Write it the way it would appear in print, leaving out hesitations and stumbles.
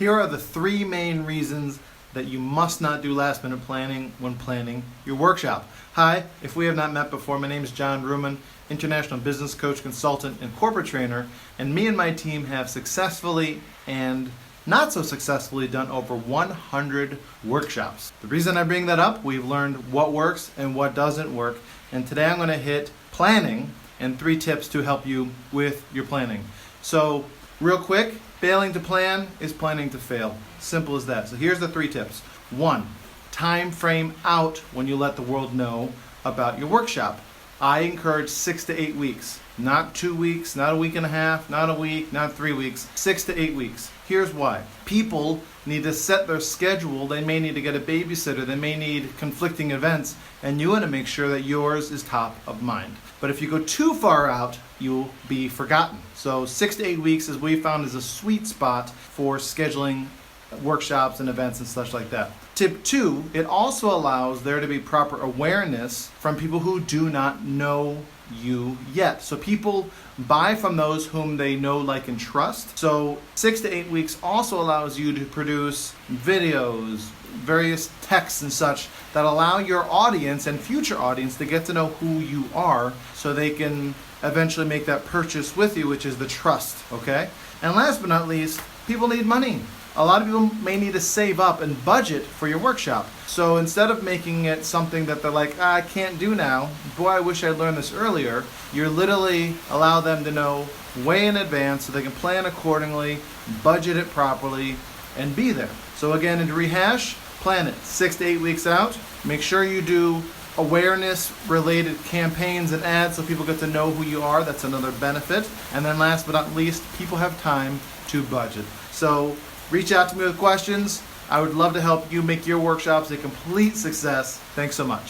Here are the 3 main reasons that you must not do last minute planning when planning your workshop. Hi, if we have not met before, my name is John Ruman, international business coach, consultant, and corporate trainer, and me and my team have successfully and not so successfully done over 100 workshops. The reason I bring that up, we've learned what works and what doesn't work, and today I'm going to hit planning and 3 tips to help you with your planning. So real quick, failing to plan is planning to fail. Simple as that. So here's the 3 tips. 1, time frame out when you let the world know about your workshop. I encourage 6 to 8 weeks. Not 2 weeks, not a week and a half, not a week, not 3 weeks, 6 to 8 weeks. Here's why. People need to set their schedule. They may need to get a babysitter. They may need conflicting events, and you want to make sure that yours is top of mind. But if you go too far out, you'll be forgotten. So 6 to 8 weeks, as we found, is a sweet spot for scheduling workshops and events and such like that. Tip 2, it also allows there to be proper awareness from people who do not know you yet. So people buy from those whom they know, like, and trust. So 6 to 8 weeks also allows you to produce videos, various texts and such that allow your audience and future audience to get to know who you are so they can eventually make that purchase with you, which is the trust, okay? And last but not least, people need money. A lot of people may need to save up and budget for your workshop. So instead of making it something that they're like, I can't do now, boy, I wish I learned this earlier, you're literally allow them to know way in advance so they can plan accordingly, budget it properly, and be there. So again, and to rehash, plan it 6 to 8 weeks out. Make sure you do awareness related campaigns and ads so people get to know who you are. That's another benefit. And then last but not least, people have time to budget. So reach out to me with questions. I would love to help you make your workshops a complete success. Thanks so much.